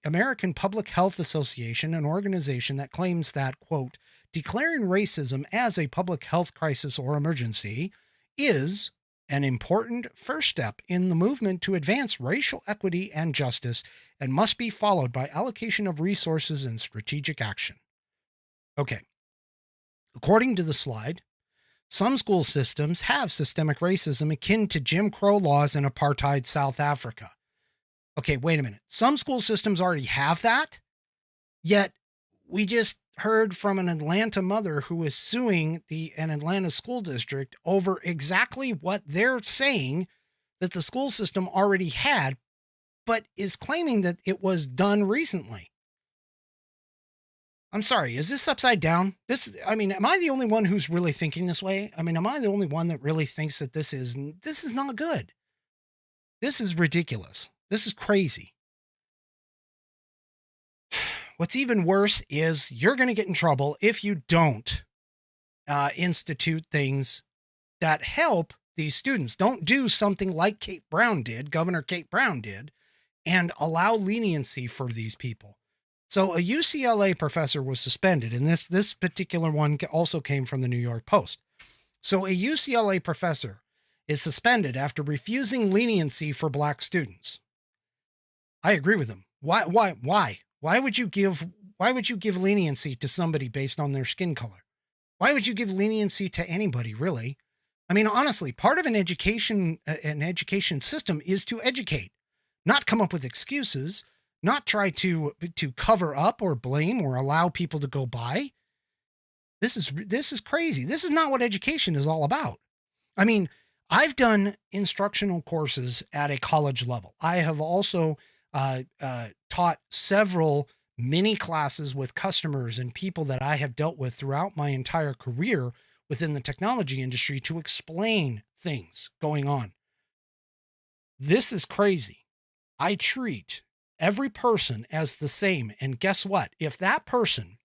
American Public Health Association, an organization that claims that, quote, declaring racism as a public health crisis or emergency is an important first step in the movement to advance racial equity and justice and must be followed by allocation of resources and strategic action. Okay. According to the slide, some school systems have systemic racism akin to Jim Crow laws in apartheid South Africa. Okay, wait a minute. Some school systems already have that, yet we just heard from an Atlanta mother who is suing an Atlanta school district over exactly what they're saying that the school system already had, but is claiming that it was done recently. I'm sorry, is this upside down? Am I the only one who's really thinking this way? I mean, am I the only one that really thinks that this is not good? This is ridiculous. This is crazy. What's even worse is you're going to get in trouble if you don't institute things that help these students. Don't do something like Governor Kate Brown did, and allow leniency for these people. So a UCLA professor was suspended, and this particular one also came from the New York Post. So a UCLA professor is suspended after refusing leniency for black students. I agree with him. Why? Why would you give leniency to somebody based on their skin color? Why would you give leniency to anybody, really? I mean, honestly, part of an education system is to educate, not come up with excuses, not try to cover up or blame or allow people to go by. This is crazy. This is not what education is all about. I mean, I've done instructional courses at a college level. I have also taught several mini classes with customers and people that I have dealt with throughout my entire career within the technology industry to explain things going on. This is crazy. I treat every person as the same. And guess what? If that person,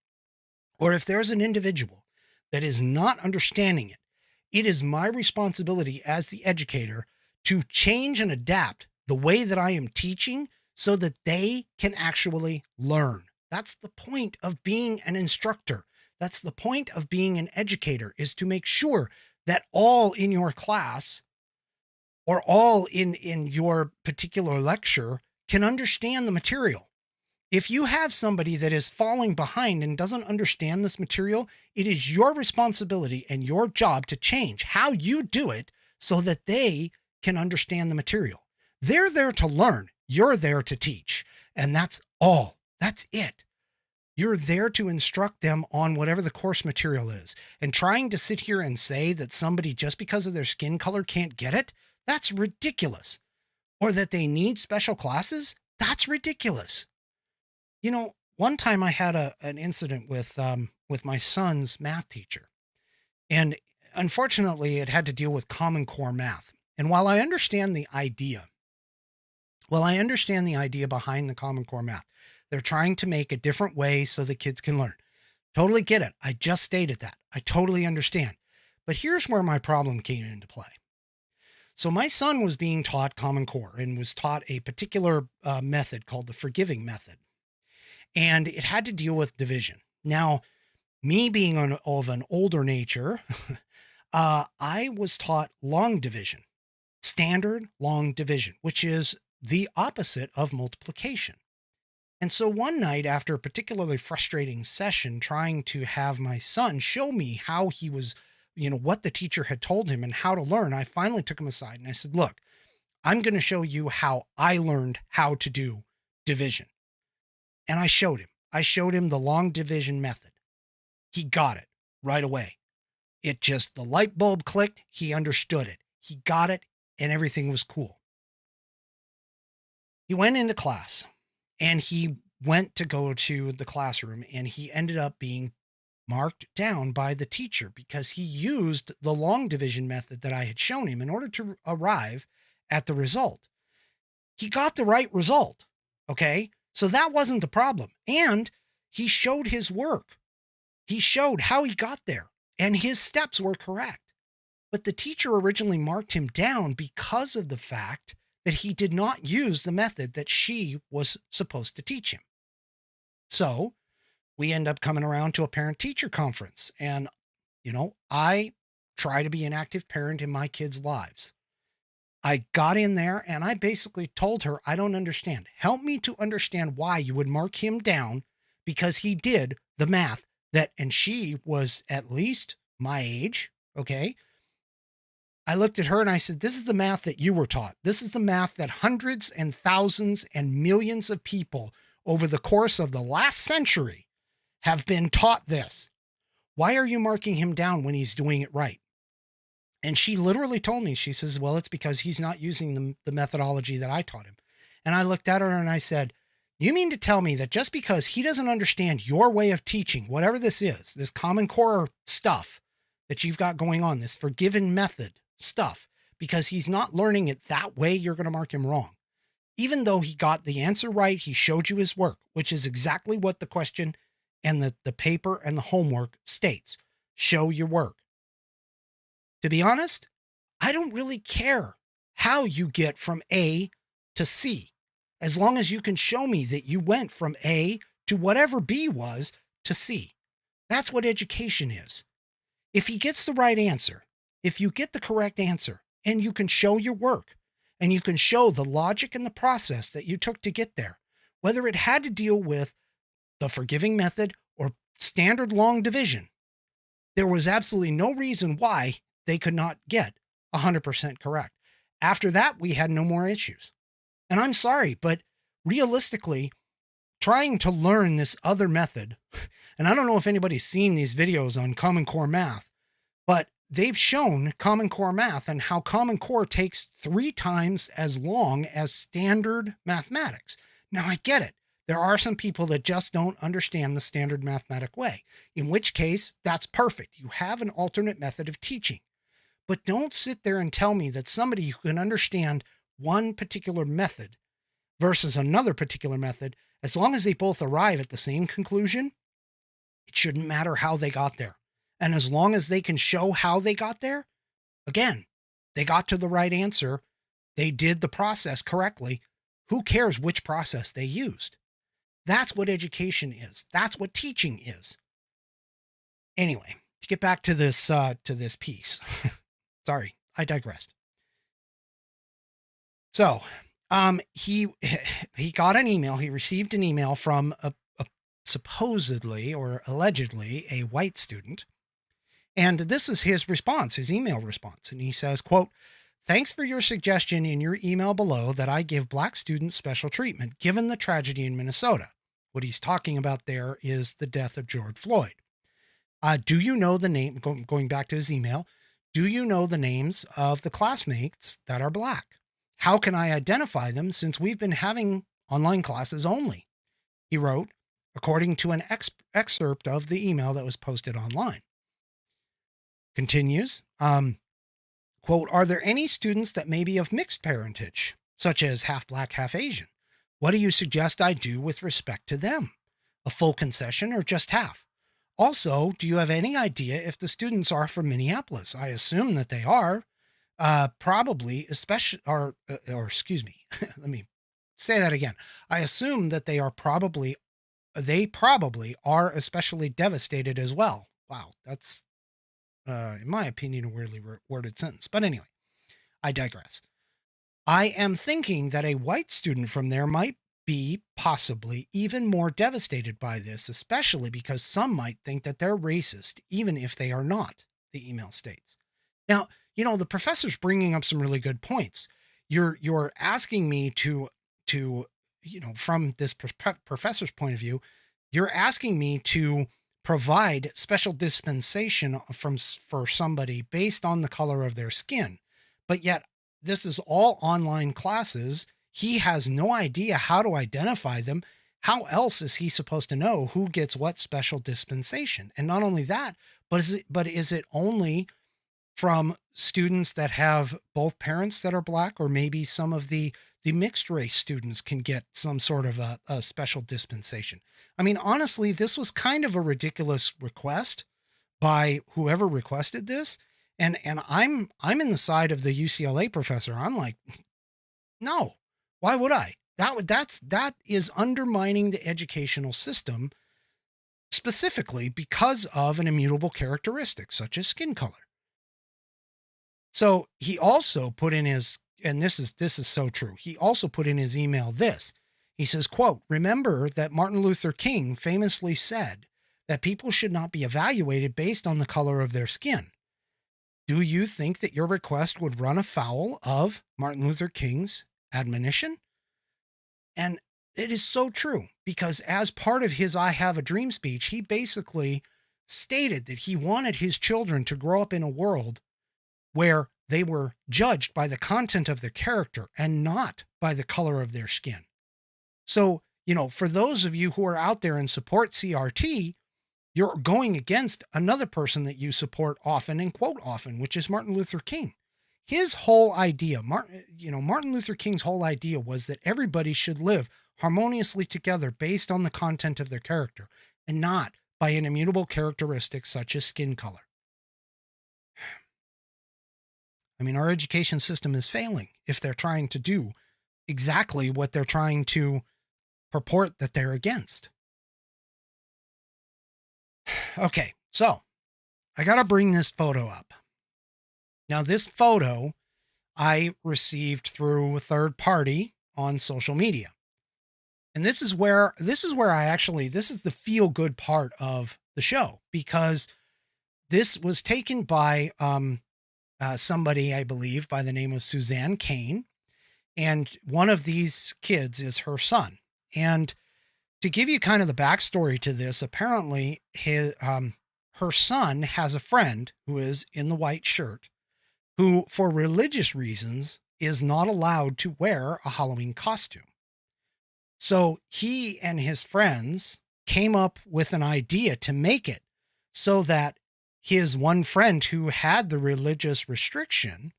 or if there's an individual that is not understanding it, it is my responsibility as the educator to change and adapt the way that I am teaching so that they can actually learn. That's the point of being an instructor. That's the point of being an educator, is to make sure that all in your class or all in your particular lecture can understand the material. If you have somebody that is falling behind and doesn't understand this material, it is your responsibility and your job to change how you do it so that they can understand the material. They're there to learn. You're there to teach. And that's all. That's it. You're there to instruct them on whatever the course material is. And trying to sit here and say that somebody just because of their skin color can't get it, that's ridiculous. Or that they need special classes, that's ridiculous. You know, one time I had an incident with my son's math teacher. And unfortunately, it had to deal with Common Core math. And while I understand the idea behind the Common Core math, they're trying to make a different way so the kids can learn. Totally get it. I just stated that. I totally understand. But here's where my problem came into play. So my son was being taught Common Core and was taught a particular method called the forgiving method. And it had to deal with division. Now, me being of an older nature, I was taught long division, standard long division, which is the opposite of multiplication. And so one night after a particularly frustrating session trying to have my son show me how he was, what the teacher had told him and how to learn, I finally took him aside and I said, look, I'm going to show you how I learned how to do division. And I showed him the long division method. He got it right away. The light bulb clicked. He understood it. He got it and everything was cool. He went into class and he went to go to the classroom and he ended up being marked down by the teacher because he used the long division method that I had shown him in order to arrive at the result. He got the right result. Okay. So that wasn't the problem. And he showed his work. He showed how he got there and his steps were correct. But the teacher originally marked him down because of the fact that he did not use the method that she was supposed to teach him. So we end up coming around to a parent-teacher conference. And, I try to be an active parent in my kids' lives. I got in there and I basically told her, I don't understand. Help me to understand why you would mark him down because he did the math and she was at least my age. Okay. I looked at her and I said, this is the math that you were taught. This is the math that hundreds and thousands and millions of people over the course of the last century have been taught this. Why are you marking him down when he's doing it right? And she literally told me, she says, well, it's because he's not using the methodology that I taught him. And I looked at her and I said, you mean to tell me that just because he doesn't understand your way of teaching, whatever this is, this Common Core stuff that you've got going on, this forgiven method stuff, because he's not learning it that way, you're going to mark him wrong. Even though he got the answer right, he showed you his work, which is exactly what the question and the paper and the homework states. Show your work. To be honest, I don't really care how you get from A to C, as long as you can show me that you went from A to whatever B was to C. That's what education is. If he gets the right answer, if you get the correct answer and you can show your work and you can show the logic and the process that you took to get there, whether it had to deal with the forgiving method or standard long division, there was absolutely no reason why they could not get 100% correct. After that, we had no more issues. And I'm sorry, but realistically, trying to learn this other method, and I don't know if anybody's seen these videos on Common Core math, but they've shown Common Core math and how Common Core takes 3 times as long as standard mathematics. Now, I get it. There are some people that just don't understand the standard mathematic way, in which case that's perfect. You have an alternate method of teaching. But don't sit there and tell me that somebody who can understand one particular method versus another particular method, as long as they both arrive at the same conclusion, it shouldn't matter how they got there. And as long as they can show how they got there, again, they got to the right answer. They did the process correctly. Who cares which process they used? That's what education is. That's what teaching is. Anyway, to get back to this piece. Sorry, I digressed. So, he got an email. He received an email from a supposedly or allegedly a white student. And this is his response, his email response. And he says, quote, "Thanks for your suggestion in your email below that I give black students special treatment given the tragedy in Minnesota. What he's talking about there is the death of George Floyd. Do you know the name, going back to his email, do you know the names of the classmates that are Black? How can I identify them since we've been having online classes only? He wrote, according to an excerpt of the email that was posted online. Continues, quote, are there any students that may be of mixed parentage, such as half Black, half Asian? What do you suggest I do with respect to them? A full concession or just half? Also, do you have any idea if the students are from Minneapolis? I assume that they are, probably, especially, or excuse me, let me say that again. I assume that they probably are especially devastated as well. Wow, that's, in my opinion, a weirdly worded sentence. But anyway, I digress. I am thinking that a white student from there might be possibly even more devastated by this, especially because some might think that they're racist, even if they are not, the email states. Now, the professor's bringing up some really good points. You're asking me to from this professor's point of view, you're asking me to provide special dispensation for somebody based on the color of their skin. But yet this is all online classes. He has no idea how to identify them. How else is he supposed to know who gets what special dispensation? And not only that, but is it only from students that have both parents that are Black, or maybe some of the mixed race students can get some sort of a special dispensation? I mean, honestly, this was kind of a ridiculous request by whoever requested this. And I'm in the side of the UCLA professor. I'm like, no, why would I? That is undermining the educational system, specifically because of an immutable characteristic such as skin color. So he also put in his, and this is so true. He also put in his email this. He says, quote, remember that Martin Luther King famously said that people should not be evaluated based on the color of their skin. Do you think that your request would run afoul of Martin Luther King's admonition? And it is so true, because as part of his I Have a Dream speech, he basically stated that he wanted his children to grow up in a world where they were judged by the content of their character and not by the color of their skin. So, for those of you who are out there and support CRT, you're going against another person that you support often and quote often, which is Martin Luther King. His whole idea, Martin Luther King's whole idea was that everybody should live harmoniously together based on the content of their character and not by an immutable characteristic such as skin color. I mean, our education system is failing if they're trying to do exactly what they're trying to purport that they're against. Okay, so I got to bring this photo up. Now, this photo I received through a third party on social media. And this is where this is the feel good part of the show, because this was taken by somebody, I believe, by the name of Suzanne Kane. And one of these kids is her son. And to give you kind of the backstory to this, apparently her son has a friend who is in the white shirt, who for religious reasons is not allowed to wear a Halloween costume. So he and his friends came up with an idea to make it so that his one friend who had the religious restriction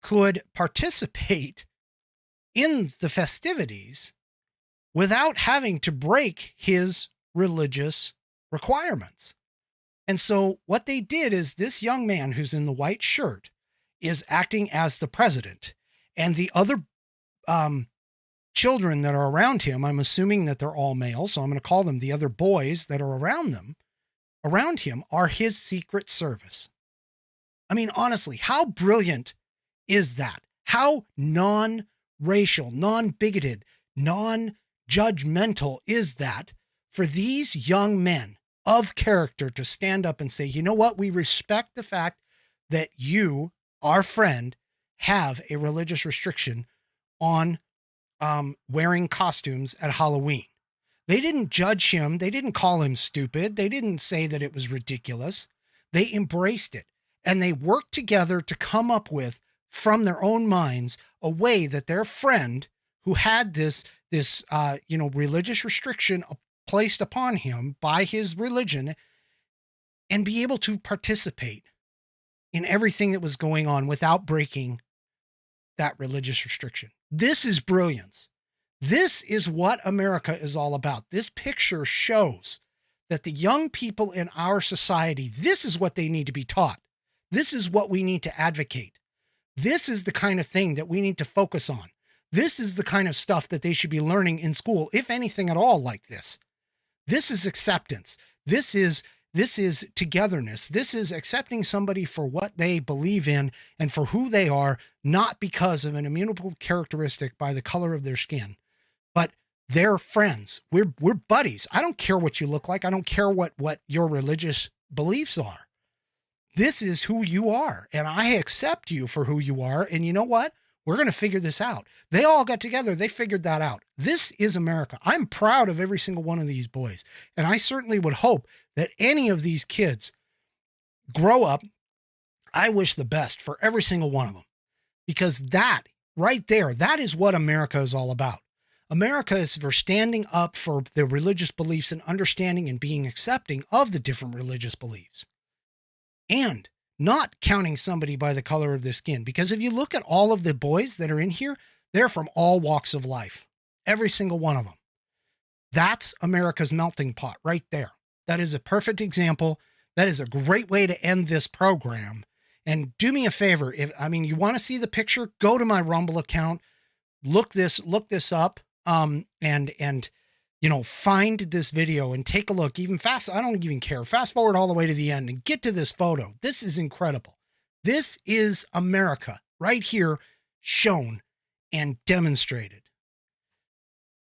could participate in the festivities without having to break his religious requirements. And so what they did is this young man who's in the white shirt is acting as the president, and the other children that are around him, I'm assuming that they're all male, so I'm going to call them the other boys that are around him, are his secret service. I mean, honestly, how brilliant is that? How non-racial, non-bigoted, non-judgmental is that for these young men of character to stand up and say, you know what, we respect the fact that you, our friend, have a religious restriction on wearing costumes at Halloween. They didn't judge him. They didn't call him stupid. They didn't say that it was ridiculous. They embraced it, and they worked together to come up with, from their own minds, a way that their friend who had this religious restriction placed upon him by his religion, and be able to participate in everything that was going on without breaking that religious restriction. This is brilliance. This is what America is all about. This picture shows that the young people in our society, this is what they need to be taught. This is what we need to advocate. This is the kind of thing that we need to focus on. This is the kind of stuff that they should be learning in school, if anything at all like this. This is acceptance. This is togetherness. This is accepting somebody for what they believe in and for who they are, not because of an immutable characteristic by the color of their skin, but they're friends. We're buddies. I don't care what you look like. I don't care what your religious beliefs are. This is who you are, and I accept you for who you are. And you know what? We're going to figure this out. They all got together. They figured that out. This is America. I'm proud of every single one of these boys. And I certainly would hope that any of these kids grow up. I wish the best for every single one of them, because that right there, that is what America is all about. America is for standing up for their religious beliefs and understanding and being accepting of the different religious beliefs, and not counting somebody by the color of their skin. Because if you look at all of the boys that are in here, they're from all walks of life. Every single one of them. That's America's melting pot right there. That is a perfect example. That is a great way to end this program. And do me a favor. You want to see the picture, go to my Rumble account, look this up, and find this video and take a look. I don't even care. Fast forward all the way to the end and get to this photo. This is incredible. This is America right here, shown and demonstrated.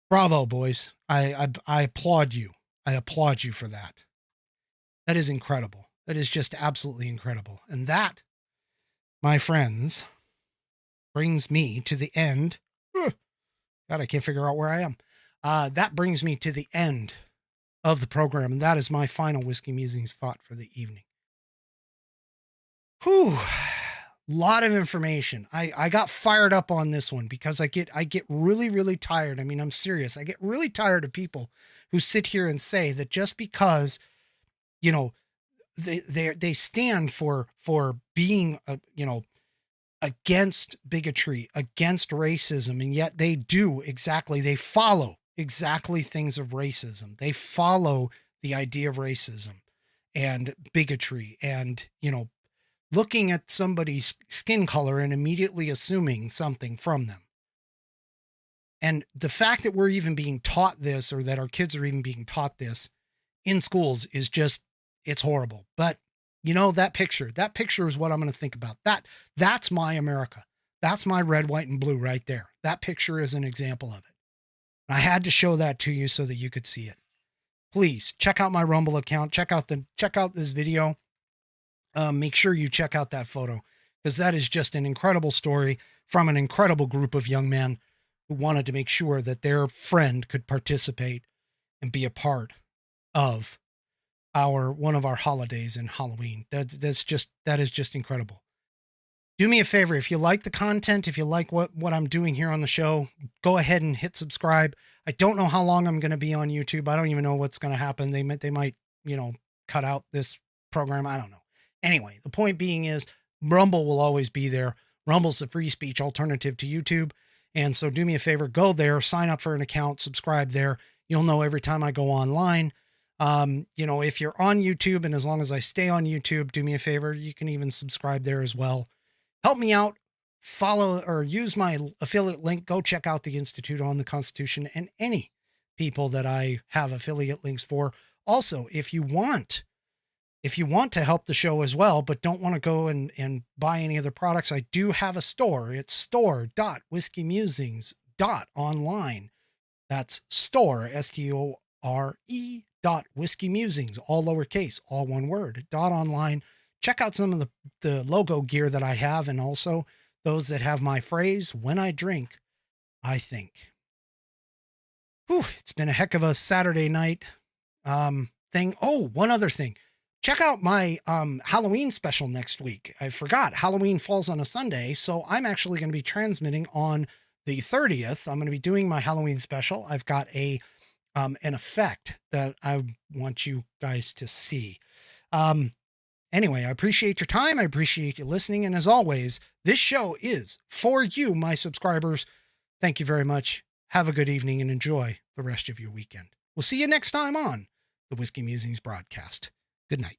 Bravo, boys. I applaud you. I applaud you for that. That is incredible. That is just absolutely incredible. And that, my friends, brings me to the end. God, I can't figure out where I am. That brings me to the end of the program, and that is my final Whiskey Musings thought for the evening. Whew, lot of information. I got fired up on this one because I get really, really tired. I mean, I'm serious. I get really tired of people who sit here and say that just because, they stand for being, against bigotry, against racism, and yet they follow exactly things of racism. They follow the idea of racism and bigotry and, looking at somebody's skin color and immediately assuming something from them. And the fact that we're even being taught this, or that our kids are even being taught this in schools, is just, it's horrible. But that picture is what I'm going to think about. That's my America. That's my red, white, and blue right there. That picture is an example of it. I had to show that to you so that you could see it. Please check out my Rumble account. Check out this video. Make sure you check out that photo, because that is just an incredible story from an incredible group of young men who wanted to make sure that their friend could participate and be a part of one of our holidays in Halloween. That is just incredible. Do me a favor. If you like the content, if you like what I'm doing here on the show, go ahead and hit subscribe. I don't know how long I'm going to be on YouTube. I don't even know what's going to happen. They might, cut out this program. I don't know. Anyway, the point being is Rumble will always be there. Rumble's the free speech alternative to YouTube. And so do me a favor, go there, sign up for an account, subscribe there. You'll know every time I go online. If you're on YouTube, and as long as I stay on YouTube, do me a favor, you can even subscribe there as well. Help me out, follow or use my affiliate link. Go check out the Institute on the Constitution and any people that I have affiliate links for. Also, if you want to help the show as well, but don't want to go and buy any other products, I do have a store. It's store.whiskeymusings.online. That's store, STORE.whiskeymusings, all lowercase, all one word, .online. Check out some of the logo gear that I have, and also those that have my phrase, when I drink, I think. It's been a heck of a Saturday night thing. Oh, one other thing. Check out my Halloween special next week. I forgot Halloween falls on a Sunday, so I'm actually going to be transmitting on the 30th. I'm going to be doing my Halloween special. I've got an effect that I want you guys to see. Anyway, I appreciate your time. I appreciate you listening. And as always, this show is for you, my subscribers. Thank you very much. Have a good evening and enjoy the rest of your weekend. We'll see you next time on the Whiskey Musings broadcast. Good night.